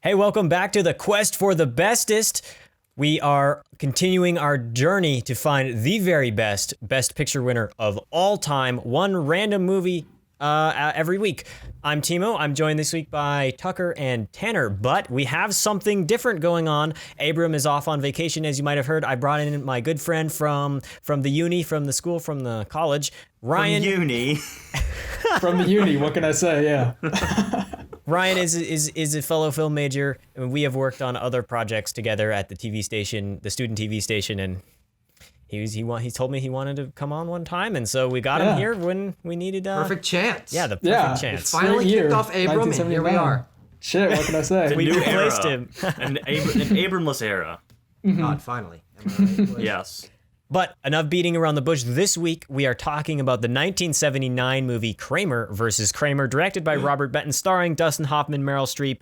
Hey, welcome back to the quest for the bestest. We are continuing our journey to find the very best Picture winner of all time, one random movie every week. I'm Timo. I'm joined this week by Tucker and Tanner, but we have something different going on. Abram is off on vacation, as you might have heard. I brought in my good friend from the uni, from the school, from the college, Ryan. From uni. From the uni, what can I say? Yeah. Ryan is a fellow film major, and we have worked on other projects together at the TV station, the student TV station, and he told me he wanted to come on one time, and so we got him here when we needed perfect chance. Yeah, the perfect chance. It's finally kicked off Abram, and here we are. Shit, what can I say? We replaced him. An Abramless era. God, finally. Am I right, boys? Yes. But enough beating around the bush. This week, we are talking about the 1979 movie Kramer versus Kramer, directed by Robert Benton, starring Dustin Hoffman, Meryl Streep,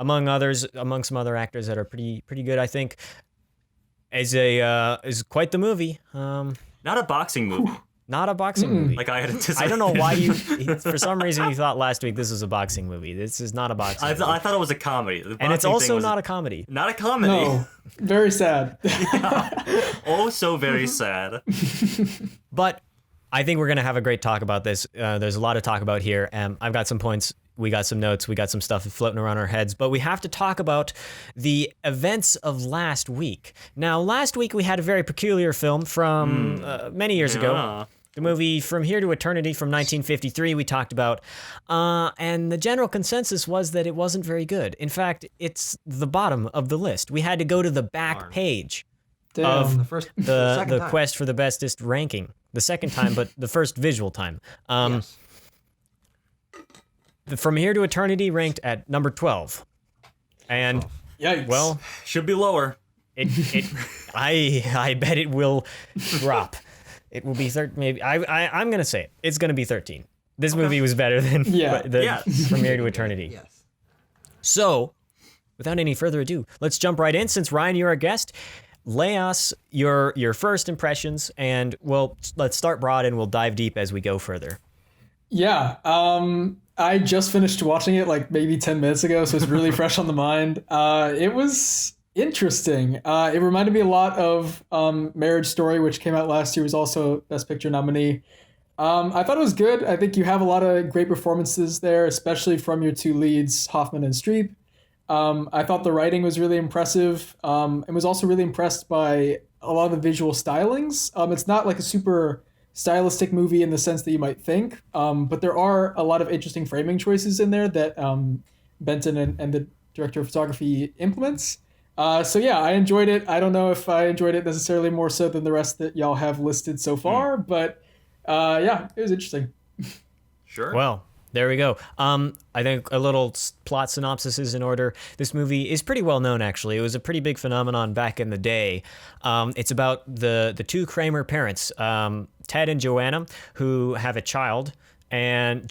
among some other actors that are pretty good, I think. Is quite the movie. Not a boxing movie. Not a boxing movie. Like I had anticipated. I don't know why for some reason you thought last week this was a boxing movie. This is not a boxing movie. I thought it was a comedy. And it's also not a comedy. Not a comedy. No, very sad. Oh, so very sad. But I think we're going to have a great talk about this. There's a lot to talk about here. I've got some points. We got some notes. We got some stuff floating around our heads. But we have to talk about the events of last week. Now, last week we had a very peculiar film from many years ago. The movie From Here to Eternity from 1953 we talked about. And the general consensus was that it wasn't very good. In fact, it's the bottom of the list. We had to go to the back page of the quest for the bestest ranking. The second time, but the first visual time. Yes. From Here to Eternity ranked at number 12. And, Yikes. well, Should be lower. I bet it will drop. It will be 13, maybe. I'm going to say it. It's going to be 13. This movie was better than From Here to Eternity. Yes. So, without any further ado, let's jump right in. Since, Ryan, you're our guest, lay us your first impressions, and let's start broad and we'll dive deep as we go further. Yeah. I just finished watching it like maybe 10 minutes ago, so it's really fresh on the mind. It was interesting. It reminded me a lot of Marriage Story, which came out last year, was also Best Picture nominee. I thought it was good. I think you have a lot of great performances there, especially from your two leads, Hoffman and Streep. I thought the writing was really impressive. And was also really impressed by a lot of the visual stylings. It's not like a super stylistic movie in the sense that you might think, but there are a lot of interesting framing choices in there that Benton and the director of photography implements. So yeah, I enjoyed it. I don't know if I enjoyed it necessarily more so than the rest that y'all have listed so far, but yeah, it was interesting. Sure. Well, there we go. I think a little plot synopsis is in order. This movie is pretty well known, actually. It was a pretty big phenomenon back in the day. It's about the two Kramer parents, Ted and Joanna, who have a child, and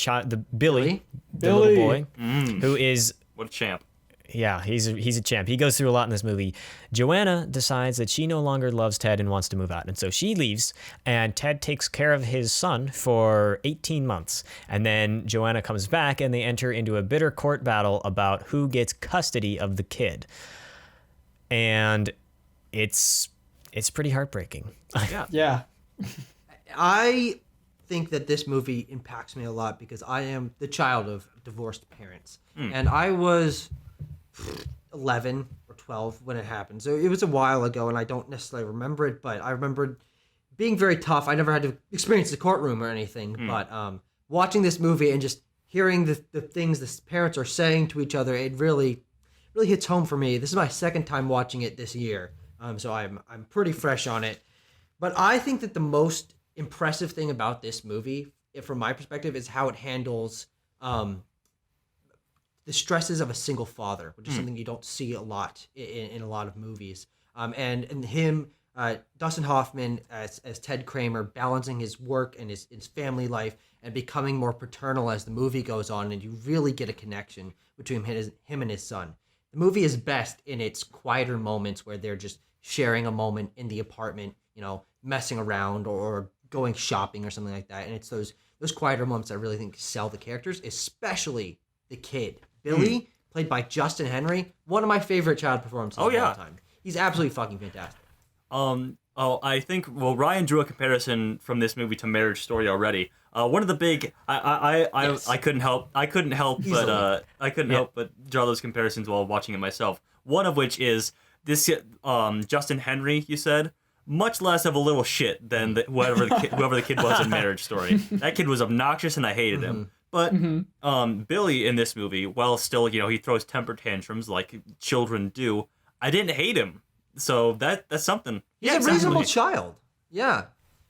Billy, the little boy, who is... What a champ. Yeah, he's a champ. He goes through a lot in this movie. Joanna decides that she no longer loves Ted and wants to move out. And so she leaves, and Ted takes care of his son for 18 months. And then Joanna comes back, and they enter into a bitter court battle about who gets custody of the kid. And it's pretty heartbreaking. Yeah. I think that this movie impacts me a lot because I am the child of divorced parents. And I was 11 or 12 when it happened. So it was a while ago, and I don't necessarily remember it, but I remembered being very tough. I never had to experience the courtroom or anything, but watching this movie and just hearing the things the parents are saying to each other, it really hits home for me. This is my second time watching it this year, so I'm pretty fresh on it. But I think that the most impressive thing about this movie, from my perspective, is how it handles the stresses of a single father, which is something you don't see a lot in a lot of movies. And him, Dustin Hoffman as Ted Kramer, balancing his work and his family life and becoming more paternal as the movie goes on, and you really get a connection between him and his son. The movie is best in its quieter moments where they're just sharing a moment in the apartment, messing around or going shopping or something like that. And it's those quieter moments I really think sell the characters, especially the kid. Billy played by Justin Henry, one of my favorite child performances of all time. He's absolutely fucking fantastic. I think Ryan drew a comparison from this movie to Marriage Story already. One of the big I couldn't help but draw those comparisons while watching it myself. One of which is this Justin Henry, you said, much less of a little shit than whoever the kid was in Marriage Story. That kid was obnoxious and I hated him. But Billy in this movie, while still, he throws temper tantrums like children do, I didn't hate him. So that's something. He's a reasonable child. Yeah.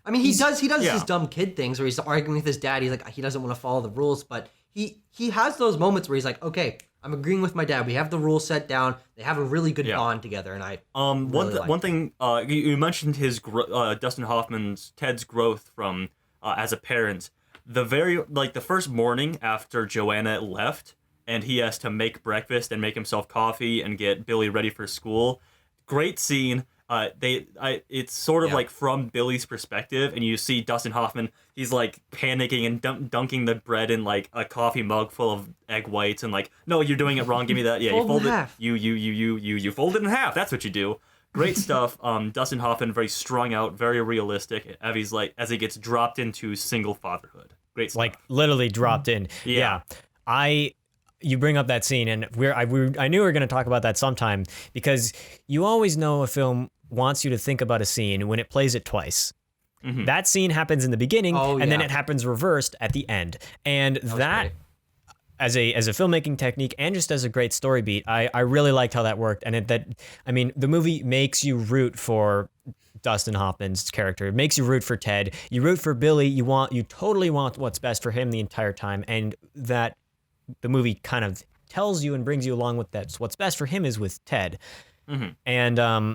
I mean, he does his dumb kid things where he's arguing with his dad. He's like, he doesn't want to follow the rules, but he has those moments where he's like, okay, I'm agreeing with my dad. We have the rules set down. They have a really good bond together, and I one thing you mentioned his Dustin Hoffman's Ted's growth from as a parent. The first morning after Joanna left, and he has to make breakfast and make himself coffee and get Billy ready for school. Great scene. It's sort of like from Billy's perspective, and you see Dustin Hoffman. He's like panicking and dunking the bread in like a coffee mug full of egg whites, and like, no, you're doing it wrong. Give me that. Yeah, you fold it. You fold it in half. That's what you do. Great stuff. Dustin Hoffman, very strung out, very realistic. As he gets dropped into single fatherhood. Great stuff. Like literally dropped in. Yeah. You bring up that scene, and I knew we were going to talk about that sometime, because you always know a film wants you to think about a scene when it plays it twice. Mm-hmm. That scene happens in the beginning, then it happens reversed at the end. And that as a filmmaking technique and just as a great story beat, I really liked how that worked. And the movie makes you root for Dustin Hoffman's character. It makes you root for Ted. You root for Billy. You totally want what's best for him the entire time, and that the movie kind of tells you and brings you along with that. So what's best for him is with Ted. Mm-hmm.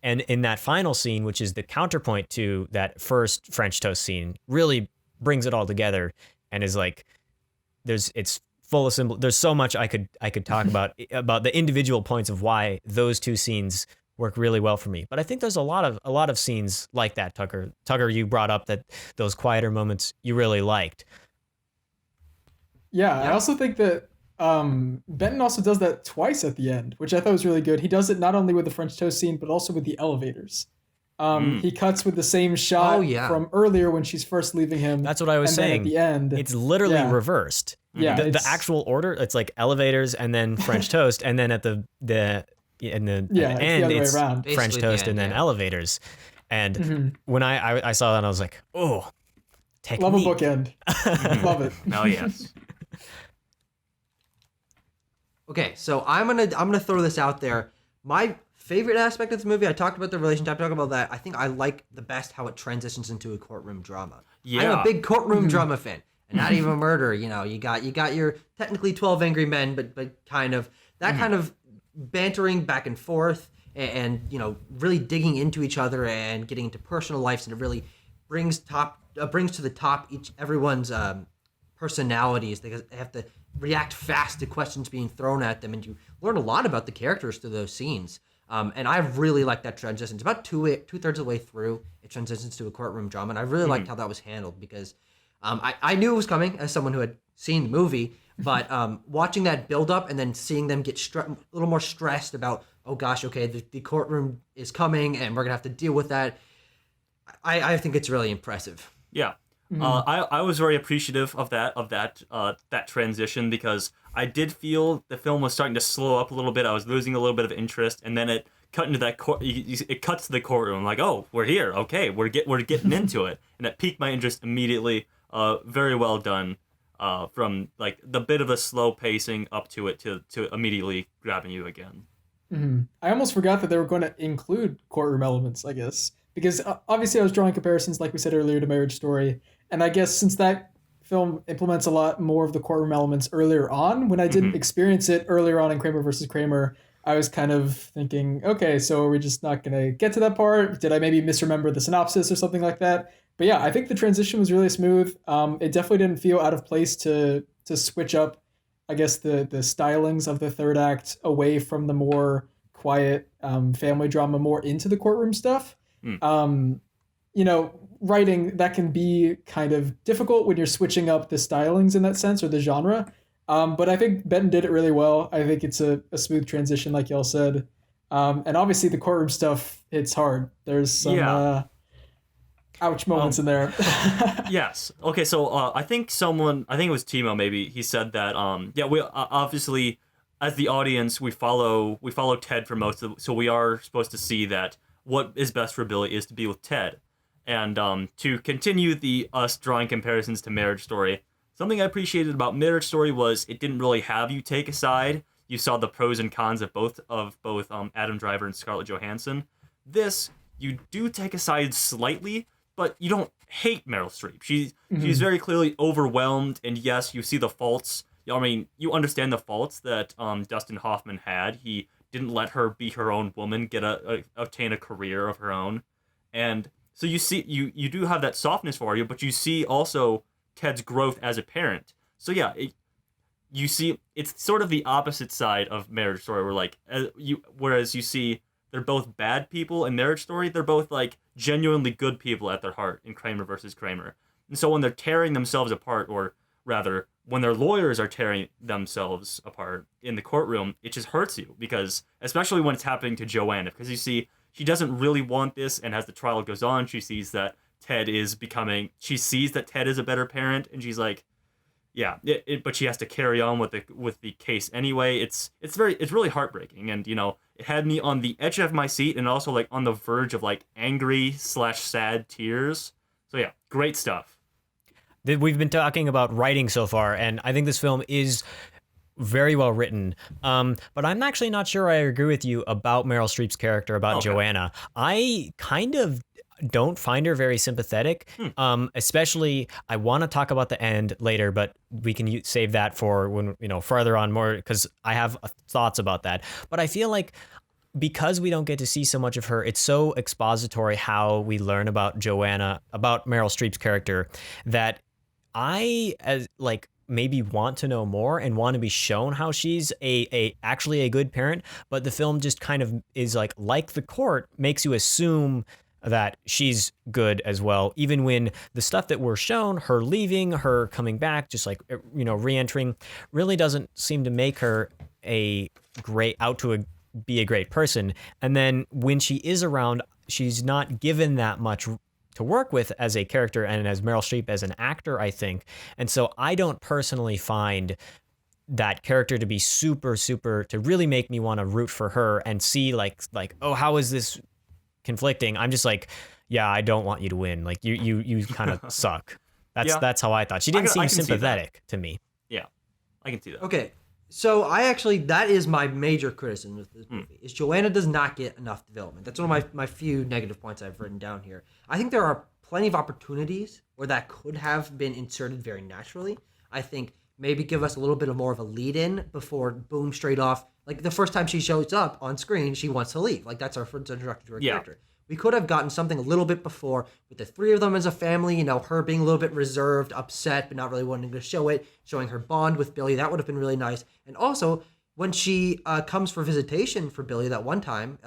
And in that final scene, which is the counterpoint to that first French toast scene, really brings it all together and is like, it's full of symbol. There's so much I could talk about the individual points of why those two scenes work really well for me. But I think there's a lot of scenes like that, Tucker. Tucker, you brought up that those quieter moments you really liked. Yeah, I also think that Benton also does that twice at the end, which I thought was really good. He does it not only with the French toast scene, but also with the elevators. He cuts with the same shot from earlier when she's first leaving him. That's what I was saying. At the end, it's literally reversed. Yeah, the actual order, it's like elevators and then French toast, and then at the end it's around. French toast and then elevators. And when I saw that, I was like, oh, technique. Love a bookend. Love it. Oh yes. Okay, so I'm gonna throw this out there. My favorite aspect of this movie, I talked about the relationship, I talked about that. I think I like the best how it transitions into a courtroom drama. Yeah. I'm a big courtroom drama fan. And not even murder, you got your technically 12 Angry Men, but kind of that kind of bantering back and forth and really digging into each other and getting into personal lives, and it really brings to the top everyone's personalities. They have to react fast to questions being thrown at them, and you learn a lot about the characters through those scenes. And I really like that transition. It's about two-thirds of the way through, it transitions to a courtroom drama, and I really liked how that was handled, because I knew it was coming as someone who had seen the movie, but watching that build up and then seeing them get a little more stressed about, oh gosh, okay, the courtroom is coming and we're gonna have to deal with that. I think it's really impressive. Yeah. I was very appreciative of that transition, because I did feel the film was starting to slow up a little bit. I was losing a little bit of interest, and then it cut into that it cuts to the courtroom. Like, oh, we're here. Okay, we're getting into it, and it piqued my interest immediately. Very well done. From like the bit of a slow pacing up to it to immediately grabbing you again. Mm-hmm. I almost forgot that they were going to include courtroom elements, I guess, because obviously I was drawing comparisons, like we said earlier, to Marriage Story. And I guess since that film implements a lot more of the courtroom elements earlier on, when I didn't experience it earlier on in Kramer versus Kramer, I was kind of thinking, okay, so are we just not going to get to that part? Did I maybe misremember the synopsis or something like that? But yeah, I think the transition was really smooth. It definitely didn't feel out of place to switch up, I guess, the stylings of the third act away from the more quiet family drama, more into the courtroom stuff. Writing, that can be kind of difficult when you're switching up the stylings in that sense, or the genre. But I think Benton did it really well. I think it's a smooth transition, like y'all said. And obviously the courtroom stuff hits hard. There's some ouch moments in there. Yes. Okay. So I think it was Timo. Maybe he said that. We obviously, as the audience, we follow Ted for most of. So we are supposed to see that what is best for Billy is to be with Ted, and to continue the us drawing comparisons to Marriage Story. Something I appreciated about Marriage Story was it didn't really have you take a side. You saw the pros and cons of both Adam Driver and Scarlett Johansson. This, you do take a side slightly, but you don't hate Meryl Streep. She's very clearly overwhelmed, and yes, you see the faults. I mean, you understand the faults that Dustin Hoffman had. He didn't let her be her own woman, obtain a career of her own, and so you see you do have that softness for you, but you see also Ted's growth as a parent. So yeah, you see it's sort of the opposite side of Marriage Story, where whereas you see they're both bad people in Marriage Story, they're both like genuinely good people at their heart in Kramer versus Kramer. And so when they're tearing themselves apart, or rather, when their lawyers are tearing themselves apart in the courtroom, it just hurts you, because especially when it's happening to Joanna, because you see she doesn't really want this, and as the trial goes on, she sees that Ted is a better parent, and she's like, yeah, but she has to carry on with the case anyway. It's really heartbreaking, and it had me on the edge of my seat and also like on the verge of like angry/sad tears. So yeah, great stuff. We've been talking about writing so far, and I think this film is very well written. But I'm actually not sure I agree with you about Meryl Streep's character, about Joanna. I kind of don't find her very sympathetic. Especially, I want to talk about the end later, but we can save that for when, further on more, because I have thoughts about that. But I feel like because we don't get to see so much of her, it's so expository how we learn about Joanna, about Meryl Streep's character, that I maybe want to know more and want to be shown how she's actually a good parent, but the film just kind of is like the court makes you assume that she's good as well, even when the stuff that we're shown, her leaving, her coming back, just re-entering, really doesn't seem to make her be a great person. And then when she is around, she's not given that much to work with as a character and as Meryl Streep as an actor, I think. And so I don't personally find that character to be super, super, to really make me want to root for her and see oh, how is this conflicting? I'm just like, yeah, I don't want you to win. Like you kind of suck. That's how I thought. She didn't seem sympathetic to me. Yeah, I can see that. Okay, so that is my major criticism with this movie, is Joanna does not get enough development. That's one of my few negative points I've written down here. I think there are plenty of opportunities where that could have been inserted very naturally. I think maybe give us a little bit more of a lead-in before, boom, straight off. Like, the first time she shows up on screen, she wants to leave. Like, that's our first introduction to her character. We could have gotten something a little bit before with the three of them as a family, her being a little bit reserved, upset, but not really wanting to show it, showing her bond with Billy. That would have been really nice. And also, when she comes for visitation for Billy that one time,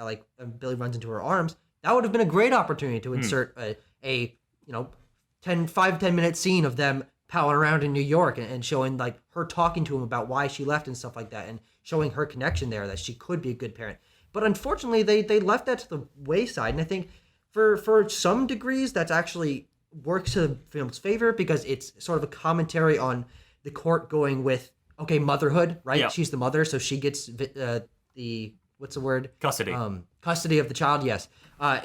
Billy runs into her arms, that would have been a great opportunity to insert a 5-10 minute scene of them palling around in New York and showing her talking to him about why she left and stuff like that, and showing her connection there, that she could be a good parent. But unfortunately, they left that to the wayside, and I think for some degrees that's actually works to the film's favor, because it's sort of a commentary on the court going with, okay, motherhood, right? Yeah. She's the mother, so she gets the what's the word? Custody. Custody of the child, yes.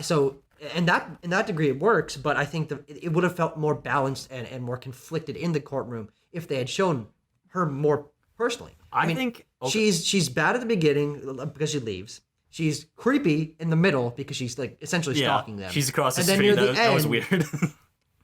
So in that degree it works, but I think it would have felt more balanced and more conflicted in the courtroom if they had shown her more personally. I mean, think she's bad at the beginning because she leaves. She's creepy in the middle because she's essentially stalking them. She's across the street. That was weird.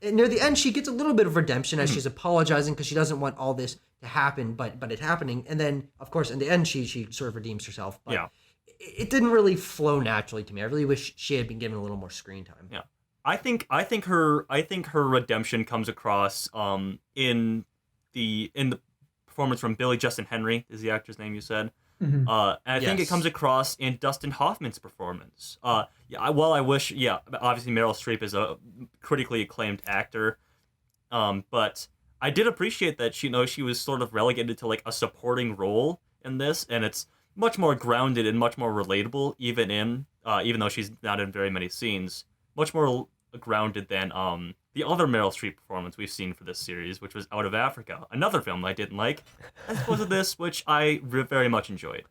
And near the end, she gets a little bit of redemption as she's apologizing because she doesn't want all this to happen, but it's happening. And then, of course, in the end, she sort of redeems herself. But it didn't really flow naturally to me. I really wish she had been given a little more screen time. Yeah, I think her redemption comes across in the performance from Billy Justin Henry is the actor's name you said. Mm-hmm. And I think it comes across in Dustin Hoffman's performance. I wish, obviously Meryl Streep is a critically acclaimed actor, but I did appreciate that she was sort of relegated to like a supporting role in this, and it's much more grounded and much more relatable, even though she's not in very many scenes, much more grounded than the other Meryl Streep performance we've seen for this series, which was Out of Africa, another film I didn't like, as opposed to this, which I very much enjoyed.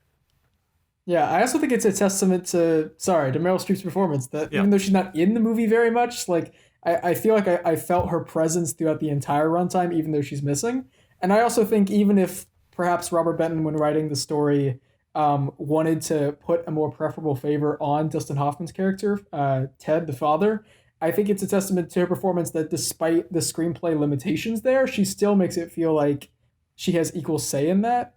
Yeah, I also think it's a testament to Meryl Streep's performance that even though she's not in the movie very much, like I feel like I felt her presence throughout the entire runtime, even though she's missing. And I also think even if perhaps Robert Benton, when writing the story, wanted to put a more preferable favor on Dustin Hoffman's character, Ted, the father, I think it's a testament to her performance that despite the screenplay limitations there, she still makes it feel like she has equal say in that.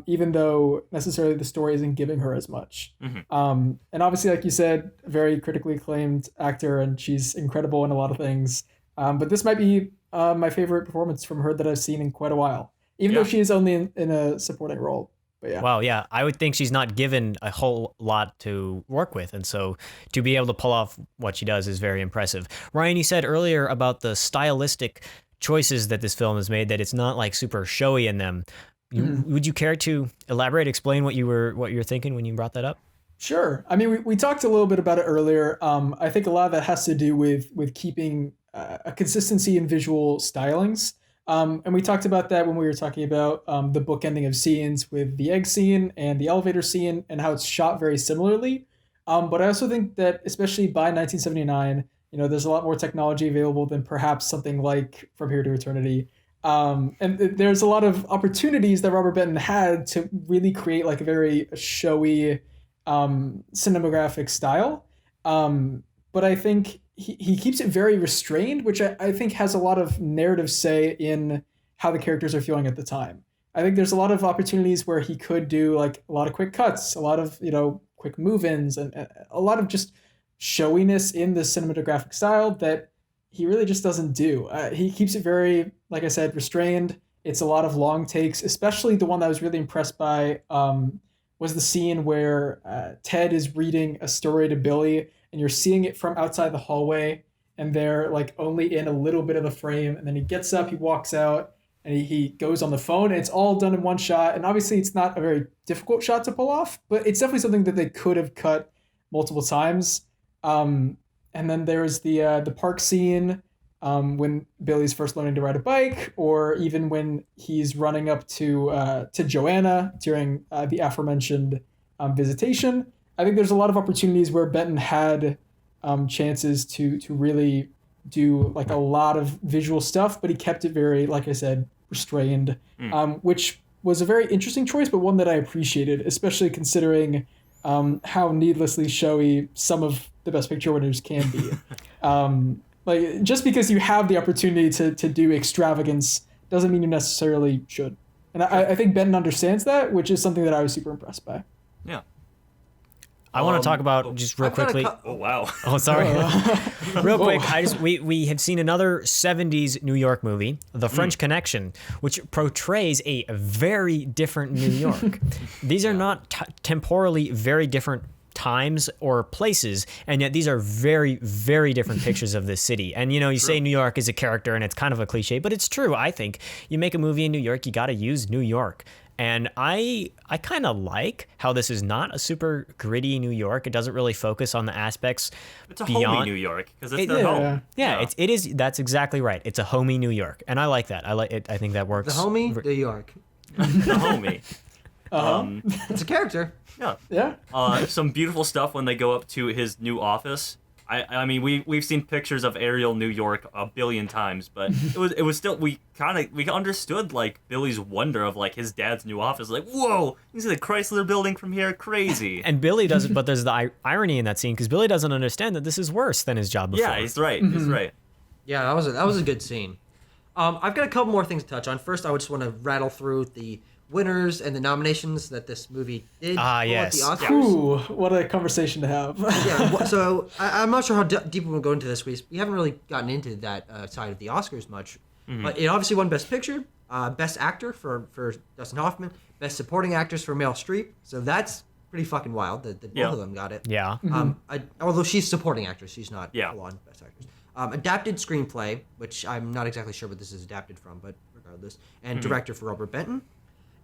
Even though necessarily the story isn't giving her as much. Mm-hmm. And obviously, like you said, a very critically acclaimed actor, and she's incredible in a lot of things. But this might be my favorite performance from her that I've seen in quite a while, even though she is only in a supporting role. But yeah. Wow, yeah. I would think she's not given a whole lot to work with, and so to be able to pull off what she does is very impressive. Ryan, you said earlier about the stylistic choices that this film has made, that it's not like super showy in them. Would you care to elaborate, explain what you were thinking when you brought that up? Sure. I mean, we talked a little bit about it earlier. I think a lot of that has to do with keeping a consistency in visual stylings. And we talked about that when we were talking about the bookending of scenes with the egg scene and the elevator scene and how it's shot very similarly. But I also think that especially by 1979, there's a lot more technology available than perhaps something like From Here to Eternity. And there's a lot of opportunities that Robert Benton had to really create like a very showy cinematographic style. But I think he keeps it very restrained, which I think has a lot of narrative say in how the characters are feeling at the time. I think there's a lot of opportunities where he could do like a lot of quick cuts, a lot of, quick move-ins, and a lot of just showiness in the cinematographic style that he really just doesn't do. He keeps it very, like I said, restrained. It's a lot of long takes, especially the one that I was really impressed by was the scene where Ted is reading a story to Billy, and you're seeing it from outside the hallway, and they're like only in a little bit of the frame, and then he gets up, he walks out, and he goes on the phone, and it's all done in one shot. And obviously it's not a very difficult shot to pull off, but it's definitely something that they could have cut multiple times. And then there's the park scene when Billy's first learning to ride a bike, or even when he's running up to Joanna during the aforementioned visitation. I think there's a lot of opportunities where Benton had chances to really do like a lot of visual stuff, but he kept it very, like I said, restrained, which was a very interesting choice, but one that I appreciated, especially considering how needlessly showy some of the Best Picture winners can be. Like just because you have the opportunity to do extravagance doesn't mean you necessarily should. And I think Benton understands that, which is something that I was super impressed by. Yeah. I want to talk about just real quickly. Oh wow. Oh, sorry. Real quick, we have seen another 70s New York movie, The French Connection, which portrays a very different New York. These are not temporally very different times or places, and yet these are very, very different pictures of this city. And you say New York is a character, and it's kind of a cliche, but it's true. I think you make a movie in New York, you got to use New York. And I kind of like how this is not a super gritty New York. It doesn't really focus on the aspects It's a beyond homey New York because it's their home. Yeah, it is. That's exactly right. It's a homey New York, and I like that. I like it. I think that works. The homie New York. The homie. It's a character. Yeah. Some beautiful stuff when they go up to his new office. I mean we've seen pictures of aerial New York a billion times, but it was still we understood like Billy's wonder of like his dad's new office. Like, whoa, you see the Chrysler Building from here, crazy. And Billy doesn't, but there's the irony in that scene because Billy doesn't understand that this is worse than his job before. Yeah, he's right. He's right. Yeah, that was a good scene. I've got a couple more things to touch on. First, I would just want to rattle through the winners and the nominations that this movie did yes. at the Oscars. Ooh, what a conversation to have. Yeah, so I'm not sure how deep we'll go into this. We haven't really gotten into that side of the Oscars much. But it obviously won Best Picture, Best Actor for Dustin Hoffman, Best Supporting Actress for Meryl Streep. So that's pretty fucking wild that both of them got it. Yeah. Although she's supporting actress, she's not Yeah. full-on Best Actress. Adapted screenplay, which I'm not exactly sure what this is adapted from, but regardless, and director for Robert Benton. And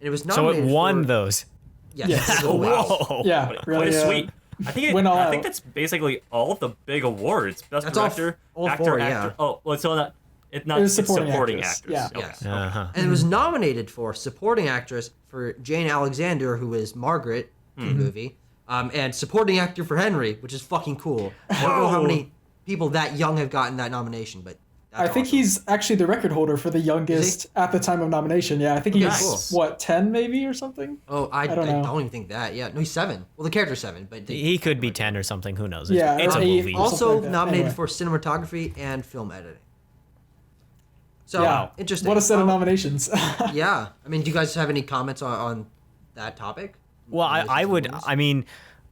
it was So nominated it won for, those. Yes. Oh, wow. Whoa. Yeah, Quite really. sweet. I think went all I think out. that's basically all of the big awards. Best That's all director, all actor, four, actor. yeah. Oh, well, so not it not It was it's supporting actors. actress. Yeah. Okay. Yes. Uh-huh. And it was nominated for supporting actress for Jane Alexander, who is Margaret in the movie, and supporting actor for Henry, which is fucking cool. I don't know how many people that young have gotten that nomination, but that's I think awesome. he's actually the record holder for the youngest at the time of nomination. Yeah, I think he's Nice. what 10 maybe or something. Oh, I don't know. don't even think that. Yeah, no, he's 7. Well, the character's 7, but He could be 10 or something. Who knows? Yeah, It's a or 8. movie. Also- also something like that. nominated Anyway. for cinematography and film editing. So Yeah, interesting. What a set of Well, nominations. Yeah, I mean, do you guys have any comments on that topic? Well, I would. I mean,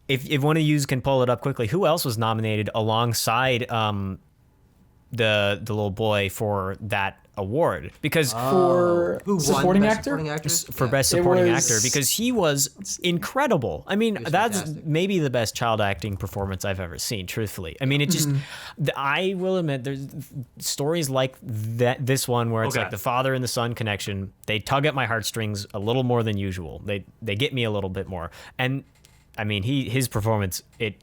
if one of you can pull it up quickly, who else was nominated alongside the little boy for that award? Because For Who won supporting Best actor? Supporting actress? for Yeah. best It supporting was- actor, because he was incredible. I mean, was that's fantastic. maybe the best child acting performance I've ever seen. Truthfully, I mean, it just. I will admit, there's stories like that. This one where it's Okay. like the father and the son connection. They tug at my heartstrings a little more than usual. They get me a little bit more. And I mean, his performance it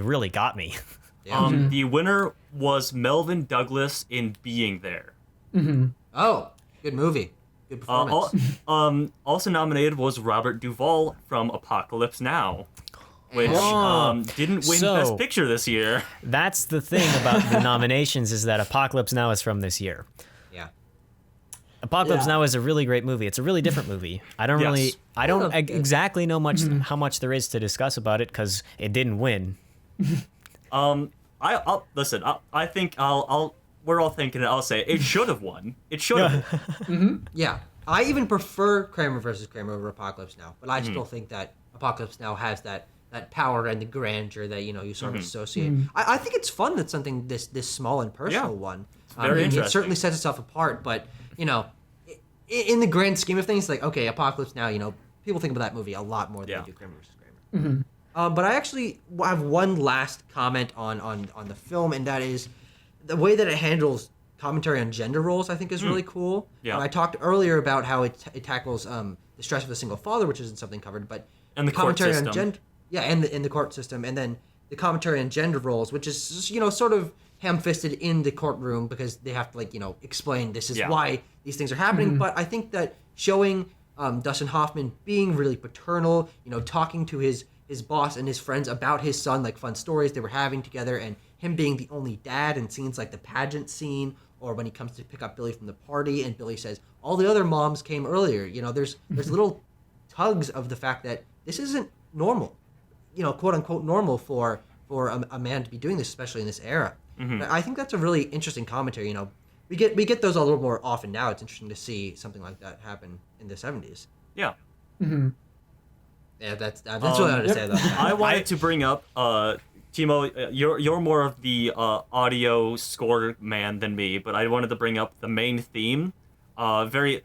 really got me. Yeah. The winner was Melvin Douglas in Being There. Oh, good movie. Good performance. Also nominated was Robert Duvall from Apocalypse Now, which Oh. didn't win So- Best Picture this year. That's the thing about the nominations is that Apocalypse Now is from this year. Yeah. Apocalypse Yeah. Now is a really great movie. It's a really different movie. I don't Yes. exactly know how much there is to discuss about it because it didn't win. I'll listen. I think we're all thinking it. I'll say it should have won. It should have. Yeah. I even prefer Kramer versus Kramer over Apocalypse Now, but I still think that Apocalypse Now has that power and the grandeur that you sort of associate. I think it's fun that something this small and personal Yeah. one. very It interesting. certainly sets itself apart, but in the grand scheme of things, like okay, Apocalypse Now, people think about that movie a lot more than Yeah. they do Kramer versus Kramer. But I actually have one last comment on the film, and that is the way that it handles commentary on gender roles. I think is really cool. Yeah. I talked earlier about how it tackles the stress of a single father, which isn't something covered, but And the court commentary on system. gender. Yeah, and in the court system, and then the commentary on gender roles, which is sort of ham-fisted in the courtroom because they have to explain this is Yeah. why these things are happening. But I think that showing Dustin Hoffman being really paternal, talking to his boss and his friends about his son, like fun stories they were having together, and him being the only dad, and scenes like the pageant scene, or when he comes to pick up Billy from the party, and Billy says, all the other moms came earlier. There's little tugs of the fact that this isn't normal, quote unquote normal for a man to be doing this, especially in this era. But I think that's a really interesting commentary. We get those a little more often now. It's interesting to see something like that happen in the 70s. Yeah. Yeah, that's what I wanted to say about that. I wanted to bring up, Timo, you're more of the audio score man than me, but I wanted to bring up the main theme. All the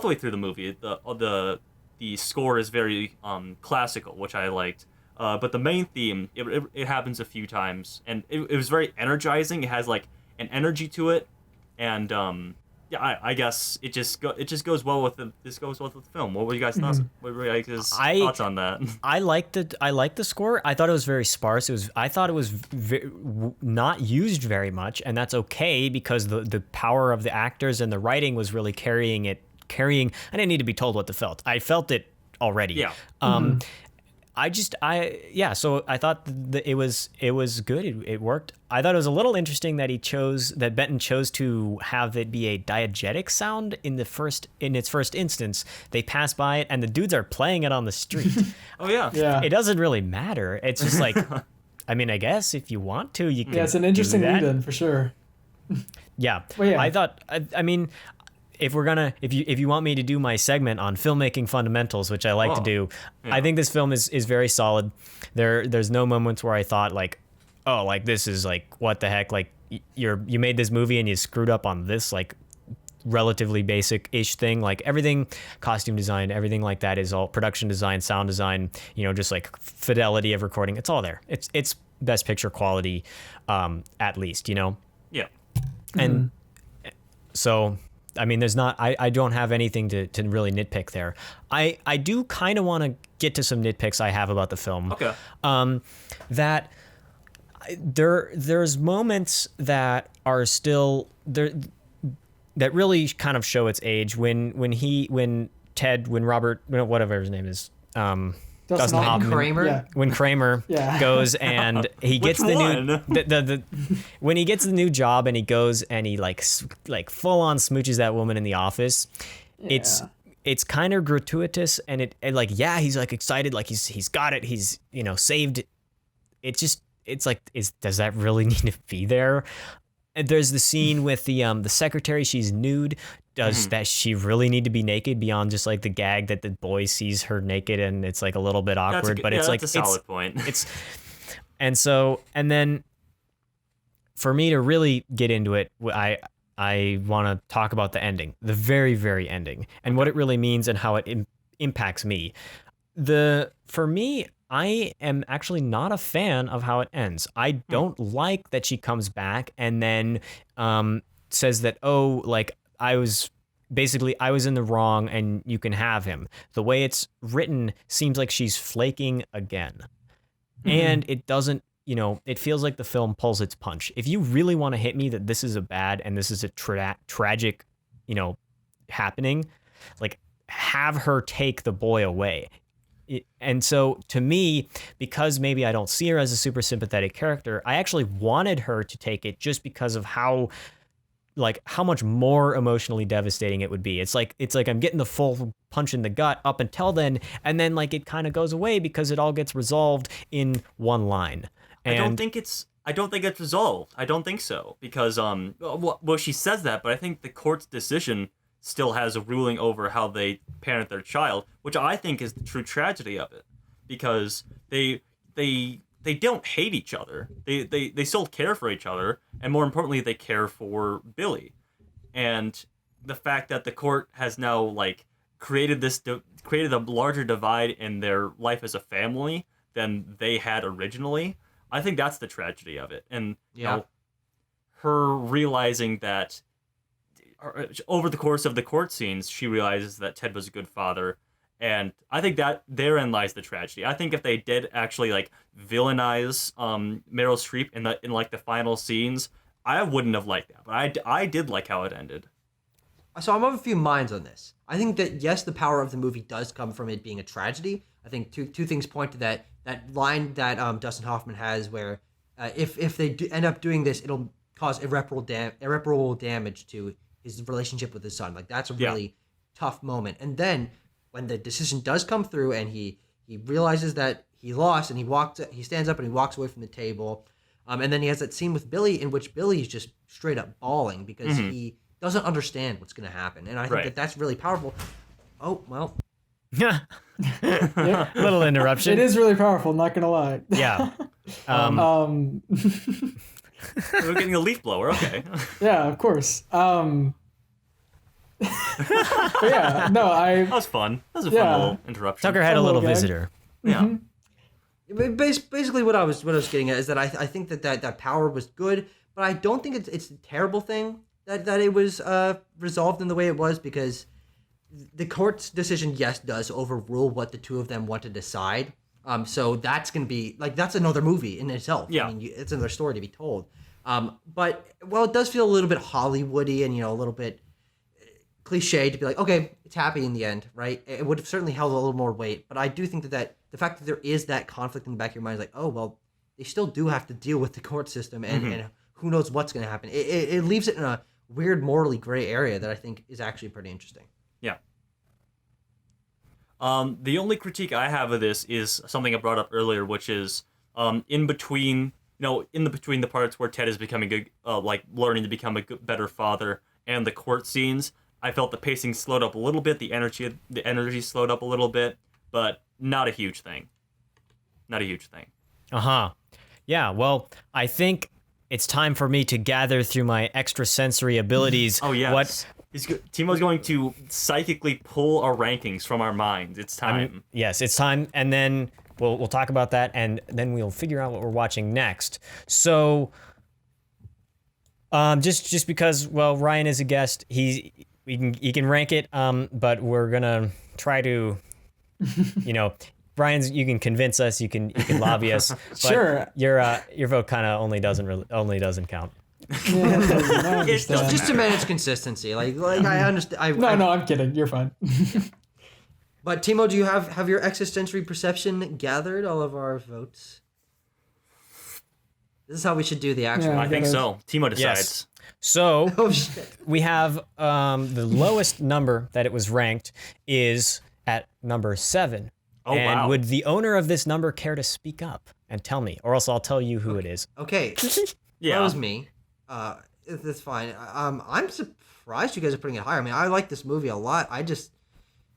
way through the movie, the score is very classical, which I liked. But the main theme, it happens a few times, and it was very energizing. It has like an energy to it, and yeah, I guess it just goes well with the film. What were you guys thoughts? What were you guys' thoughts on that? I liked the score. I thought it was very sparse. I thought it was not used very much, and that's okay because the power of the actors and the writing was really carrying. I didn't need to be told what to felt. I felt it already. Yeah. So I thought that it was good. It worked. I thought it was a little interesting that Benton chose to have it be a diegetic sound in its first instance. They pass by it and the dudes are playing it on the street. Oh yeah. Yeah. It doesn't really matter. It's just like, I mean, I guess if you want to, you can. Yeah, it's an interesting do that. lead-in for sure. Yeah. Well, yeah. I thought. I mean. If you want me to do my segment on filmmaking fundamentals, which I like to do, yeah. I think this film is very solid. There's no moments where I thought like, oh, like this is like what the heck, like you made this movie and you screwed up on this like relatively basic-ish thing. Like everything, costume design, everything like that is all production design, sound design, just like fidelity of recording. It's all there. It's best picture quality, at least, Yeah. And so, I mean, there's not, I don't have anything to really nitpick there. I do kind of want to get to some nitpicks I have about the film. Okay. That there's moments that are still there that really kind of show its age when Robert, whatever his name is, Dustin Hoffman, Kramer. Yeah. when Kramer goes and he gets the new when he gets the new job and he goes and he like full on smooches that woman in the office. It's kind of gratuitous and like he's like excited, like he's got it, he's saved. It's like, does that really need to be there? And there's the scene with the secretary. She's nude. Does that she really need to be naked beyond just like the gag that the boy sees her naked and it's like a little bit awkward? But it's like that's a solid point. And then for me to really get into it, I want to talk about the ending, the very, very ending, and what it really means and how it impacts me. For me, I am actually not a fan of how it ends. I don't like that she comes back and then says that, oh, like I was in the wrong and you can have him. The way it's written seems like she's flaking again. And it doesn't, it feels like the film pulls its punch. If you really want to hit me that this is a bad and this is a tragic, happening, like have her take the boy away. And so to me, because maybe I don't see her as a super sympathetic character, I actually wanted her to take it just because of how much more emotionally devastating it would be. It's like I'm getting the full punch in the gut up until then, and then like it kind of goes away because it all gets resolved in one line. And I don't think it's resolved. I don't think so because well she says that, but I think the court's decision still has a ruling over how they parent their child, which I think is the true tragedy of it, because they don't hate each other. They still care for each other, and more importantly, they care for Billy. And the fact that the court has now like created a larger divide in their life as a family than they had originally, I think that's the tragedy of it. And her realizing that over the course of the court scenes, she realizes that Ted was a good father, and I think that therein lies the tragedy. I think if they did actually like villainize Meryl Streep in like the final scenes, I wouldn't have liked that, but I did like how it ended. So I'm of a few minds on this. I think that yes, the power of the movie does come from it being a tragedy. I think two things point to that line that Dustin Hoffman has, where if they end up doing this, it'll cause irreparable damage to his relationship with his son. Like that's a really tough moment. And then when the decision does come through and he realizes that he lost and he stands up and he walks away from the table. And then he has that scene with Billy in which Billy is just straight up bawling because he doesn't understand what's going to happen. And I think that that's really powerful. Oh, well. Little interruption. It is really powerful, not going to lie. Yeah. We're getting a leaf blower, okay. Yeah, of course. But yeah, no, that was fun. That was a fun little interruption. Tucker had a little visitor. Yeah. Basically, what I was getting at is that I think that power was good, but I don't think it's a terrible thing that it was resolved in the way it was, because the court's decision, yes, does overrule what the two of them want to decide. So that's going to be, like, that's another movie in itself. Yeah. I mean, it's another story to be told. But, well, it does feel a little bit Hollywoody and, a little bit cliche to be like, okay, it's happy in the end, right? It would have certainly held a little more weight. But I do think that the fact that there is that conflict in the back of your mind is like, oh, well, they still do have to deal with the court system and who knows what's going to happen. It leaves it in a weird, morally gray area that I think is actually pretty interesting. Yeah. The only critique I have of this is something I brought up earlier, which is in between the parts where Ted is becoming learning to become a better father and the court scenes, I felt the pacing slowed up a little bit, the energy slowed up a little bit, but not a huge thing. Not a huge thing. Yeah, well, I think it's time for me to gather through my extrasensory abilities. Oh, yes. Timo's going to psychically pull our rankings from our minds. It's time. Yes, it's time, and then we'll talk about that, and then we'll figure out what we're watching next. So, Just because, well, Ryan is a guest, he can rank it, but we're gonna try to, Ryan's, you can convince us, you can lobby us. But Sure. Your vote kind of only doesn't count. Yeah, Just to manage consistency. Like I understand. No, I'm kidding. You're fine. But Timo, do you have your extrasensory perception gathered? All of our votes. This is how we should do the actual. Yeah. I think so. Timo decides. Yes. So Oh shit. we have the lowest number that it was ranked is at number 7. Oh, and wow. would the owner of this number care to speak up and tell me, or else I'll tell you who it is? Okay. Yeah. That was me. That's fine. I'm surprised you guys are putting it higher. I mean, I like this movie a lot. I just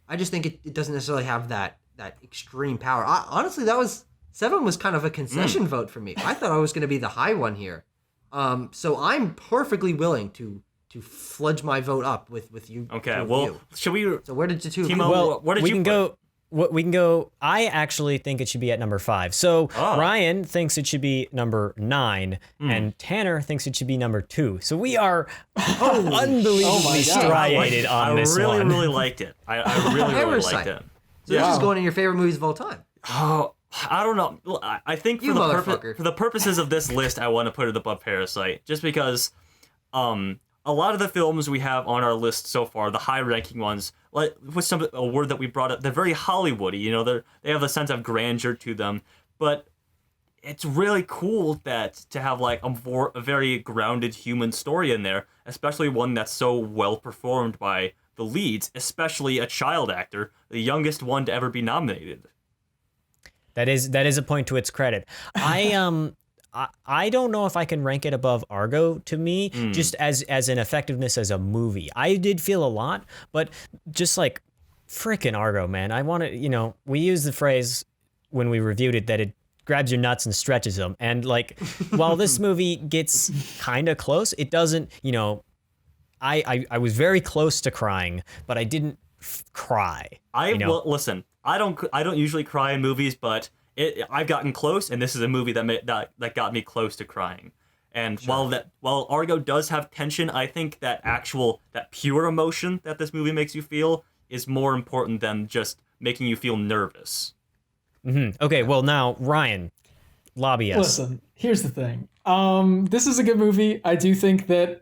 think it doesn't necessarily have that extreme power. Honestly, 7 was kind of a concession vote for me. I thought I was going to be the high one here. So I'm perfectly willing to fludge my vote up with you. Okay. two Well, of you. should we? So where did the two? Timo, Well, what did we you can put? go. We can go. I actually think it should be at number 5. So Ryan thinks it should be number 9, and Tanner thinks it should be number 2. So we are unbelievably Oh my God. striated on this I really, one. really liked it. I really, really liked Parasite. it. So this is going in your favorite movies of all time. Oh, I don't know. Well, I think for You the motherfucker. for the purposes of this list, I want to put it above Parasite, just because a lot of the films we have on our list so far, the high-ranking ones, like with a word that we brought up, they're very Hollywoody. They have a sense of grandeur to them, but it's really cool to have like a very grounded human story in there, especially one that's so well performed by the leads, especially a child actor, the youngest one to ever be nominated. That is a point to its credit. I don't know if I can rank it above Argo to me, just as an effectiveness as a movie. I did feel a lot, but just like frickin' Argo, man. I want to, we used the phrase when we reviewed it that it grabs your nuts and stretches them. And like, while this movie gets kind of close, it doesn't, I was very close to crying, but I didn't cry. Well, listen, I don't usually cry in movies, but I've gotten close, and this is a movie that got me close to crying. And while Argo does have tension, I think that pure emotion that this movie makes you feel is more important than just making you feel nervous. Mm-hmm. Okay, well now Ryan, lobby us. Listen, here's the thing. This is a good movie. I do think that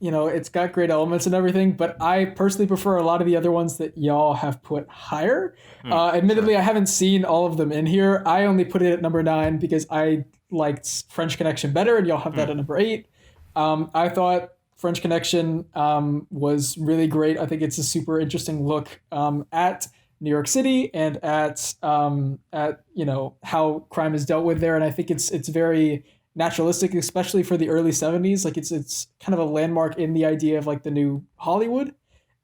it's got great elements and everything, but I personally prefer a lot of the other ones that y'all have put higher. Admittedly, I haven't seen all of them in here. I only put it at number 9 because I liked French Connection better, and y'all have that at number 8. I thought French Connection was really great. I think it's a super interesting look at New York City and at how crime is dealt with there, and I think it's very naturalistic, especially for the early 70s. Like it's kind of a landmark in the idea of like the new Hollywood.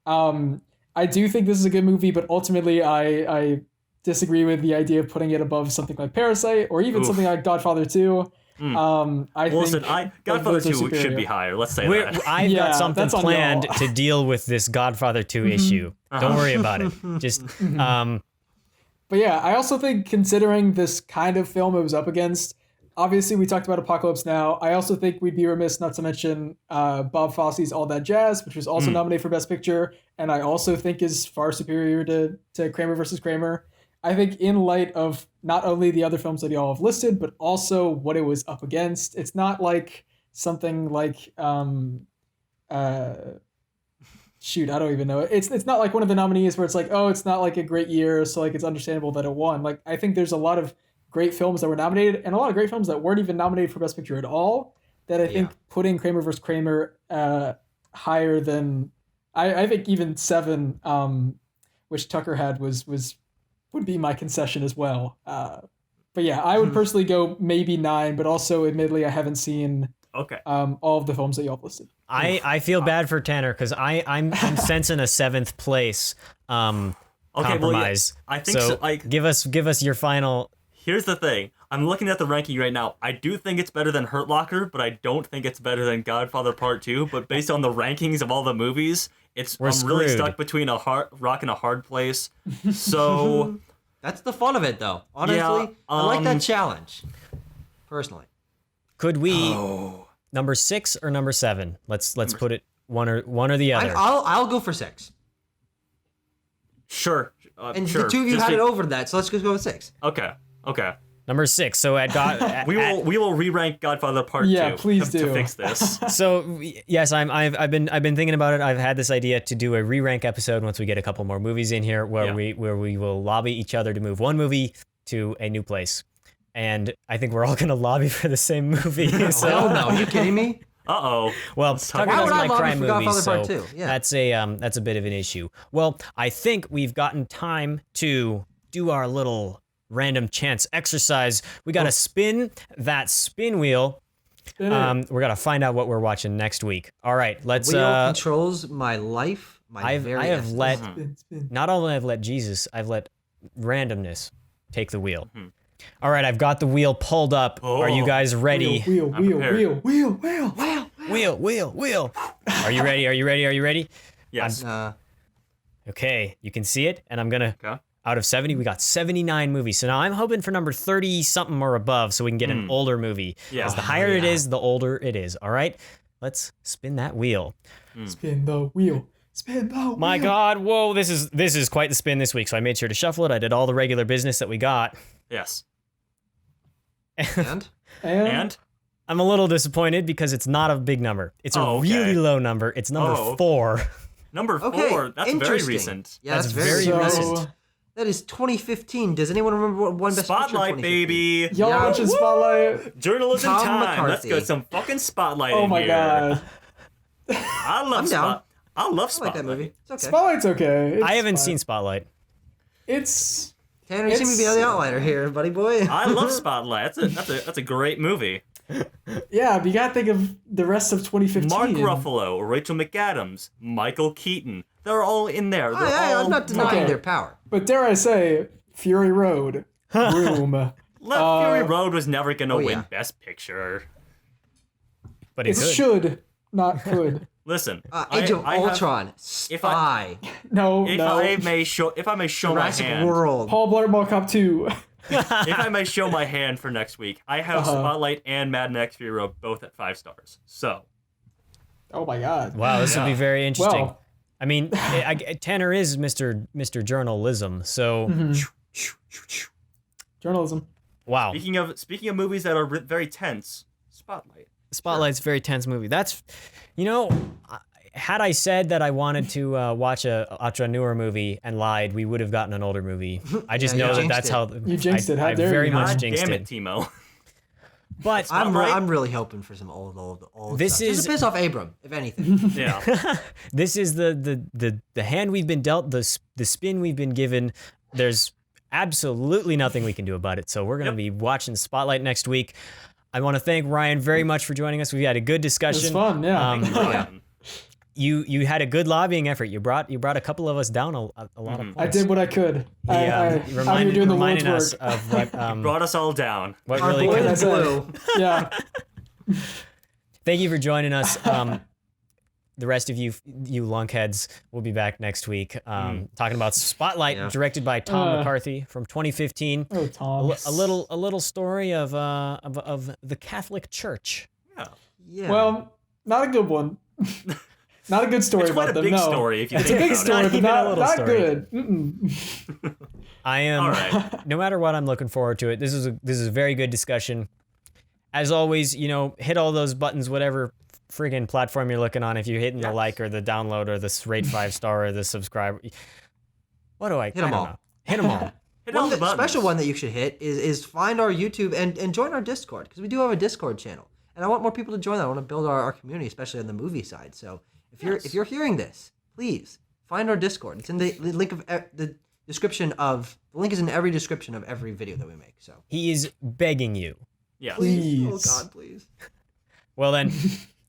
I do think this is a good movie, but ultimately I disagree with the idea of putting it above something like Parasite or even something like Godfather 2. Godfather 2 should be higher. Let's say that. I've got something that's on planned y'all. to deal with this Godfather 2 issue. Don't worry about it. Just But yeah, I also think considering this kind of film it was up against, obviously we talked about Apocalypse Now. I also think we'd be remiss not to mention Bob Fosse's All That Jazz, which was also nominated for Best Picture, and I also think is far superior to Kramer versus Kramer. I think in light of not only the other films that y'all have listed, but also what it was up against, it's not like something like shoot, I don't even know. It's not like one of the nominees where it's like, oh, it's not like a great year, so like it's understandable that it won. Like I think there's a lot of great films that were nominated and a lot of great films that weren't even nominated for Best Picture at all, that I think putting Kramer vs. Kramer higher than I think even 7, which Tucker had would be my concession as well. But yeah, I would personally go maybe 9, but also admittedly I haven't seen all of the films that y'all listed. I feel bad for Tanner because I'm sensing a 7th place compromise. Well, yeah, I think so. Like, give us your final. Here's the thing. I'm looking at the ranking right now. I do think it's better than Hurt Locker, but I don't think it's better than Godfather Part 2. But based on the rankings of all the movies, I'm really stuck between a rock and a hard place. So That's the fun of it, though. Honestly, I like that challenge. Personally. Could we Oh. number 6 or number 7? Let's put it one or the other. I'll go for 6. Sure. And sure. the two of you Just had it over that, so let's just go with 6. Okay. Number 6. So We will re-rank Godfather Part 2. Yeah, please to do. fix this. So yes, I've been thinking about it. I've had this idea to do a re-rank episode once we get a couple more movies in here, where we will lobby each other to move one movie to a new place, and I think we're all gonna lobby for the same movie. So, Hell no, are you kidding me? well, Tucker Why would doesn't I like lobby crime for movies, Godfather so Part 2? Yeah. that's a bit of an issue. Well, I think we've gotten time to do our little random chance exercise. We gotta spin that spin wheel. Spin it. We're gonna find out what we're watching next week. All right, let's. Wheel controls my life, my I very have essence. let Spin. not only have let Jesus, I've let randomness take the wheel. All right, I've got the wheel pulled up. Are you guys ready? Wheel. prepared. Wheel. Are you ready? Are you ready? Yes. Okay, you can see it, and I'm gonna. Okay. Out of 70, we got 79 movies. So now I'm hoping for number 30 something or above, so we can get an older movie. Yeah. Because the higher it is, the older it is. All right, let's spin that wheel. Spin the wheel. Spin the wheel. My God, whoa! This is quite the spin this week. So I made sure to shuffle it. I did all the regular business that we got. Yes. And? And I'm a little disappointed because it's not a big number. It's a really low number. It's number 4. number 4. Okay, That's very interesting. recent. Yeah, That's that's very very recent. recent. That is 2015. Does anyone remember what won Best Picture in Spotlight, 2015? baby. Y'all Yeah. watching Spotlight? Journalism Tom time. McCarthy. Let's go some fucking Spotlight Oh in my here. God. I love I'm down. I love I like Spotlight. that movie. It's okay. Spotlight's okay. It's I haven't fine. seen Spotlight. It's Tanner, you seem to be the outliner here, buddy boy. I love Spotlight. That's a great movie. yeah, but you gotta think of the rest of 2015. Mark Ruffalo, Rachel McAdams, Michael Keaton. They're all in there. They're all I'm not denying Okay. their power. But dare I say, Fury Road, Room. Fury Road was never gonna win yeah. Best Picture. But it It could. should, not could. Listen, Age of I have- Ultron, Spy, No, if no. I may show my Jurassic hand, World. Paul Blart Mall Cop 2. if I may show my hand for next week, I have Spotlight and Mad Max Fury Road both at 5 stars. So Oh my God. Wow, this would be very interesting. Well, I mean, Tanner is Mr. Journalism, so journalism. wow. speaking of movies that are very tense, Spotlight. Spotlight's a very tense movie. That's, had I said that I wanted to watch a newer movie and lied, we would have gotten an older movie. I just Yeah, you know that jinxed that's it. how You jinxed it. How I dare very you. much God jinxed damn it. it, Timo. But I'm really hoping for some old This stuff. Just is- to piss off Abram, if anything. Yeah. this is the hand we've been dealt, the spin we've been given. There's absolutely nothing we can do about it. So we're going to be watching Spotlight next week. I want to thank Ryan very much for joining us. We had a good It discussion. was fun, yeah. Ryan. You had a good lobbying effort. You brought a couple of us down a lot of points. I did what I could. I'm here Reminding doing the Lord's us work. of what Brought us all down. what Our really boy could. That's in it. blue. Yeah. Thank you for joining us. The rest of you lunkheads will be back next week talking about Spotlight, Yeah. directed by Tom McCarthy from 2015. Oh, Tom. A little story of the Catholic Church. Yeah. Well, not a good one. Not a good story It's quite about a them. big No. story if you It's a think big about it. story, Not but even a not, little not story. good. Mm-mm. I am. All right. No matter what, I'm looking forward to it. This is a very good discussion. As always, hit all those buttons, whatever friggin' platform you're looking on. If you're hitting the like or the download or the rate 5-star or the subscribe, what do I? Hit 'em I don't all. know. Hit them all. Hit all the buttons. Special one that you should hit is find our YouTube and join our Discord, because we do have a Discord channel, and I want more people to join that. I want to build our community, especially on the movie side. So if you're hearing this, please find our Discord. It's in the link of the description of the link is in every description of every video that we make. So He is begging you. Yeah. Please. oh God, please. Well then,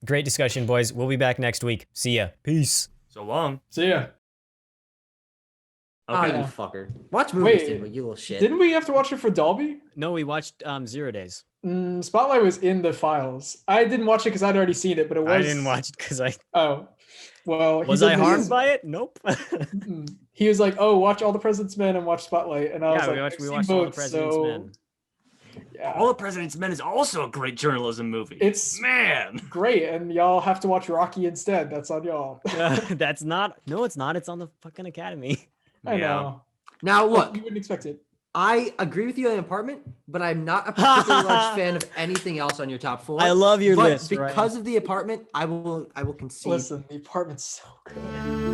great discussion, boys. We'll be back next week. See ya. Peace. So long. See ya. Ah, Okay. you fucker. Watch movies, Wait, didn't we, you little shit. Didn't we have to watch it for Dolby? No, we watched 0 Days. Spotlight was in the files. I didn't watch it because I'd already seen it, but it was. I didn't watch it because I Oh, well. he was did I this- harmed by it. Nope. He was like, "Oh, watch All the President's Men and watch Spotlight," and I was Yeah, like, we "I've watched seen all the both, President's so Men. Yeah. All the President's Men is also a great journalism movie. It's man. great, and y'all have to watch Rocky instead. That's on y'all. That's not. No, it's not. It's on the fucking Academy. I Yeah. know. Now look, You wouldn't expect it. I agree with you on the apartment, but I'm not a particularly large fan of anything else on your top 4. I love your but list, because Ryan. of the apartment, I will concede. Listen, the apartment's so good.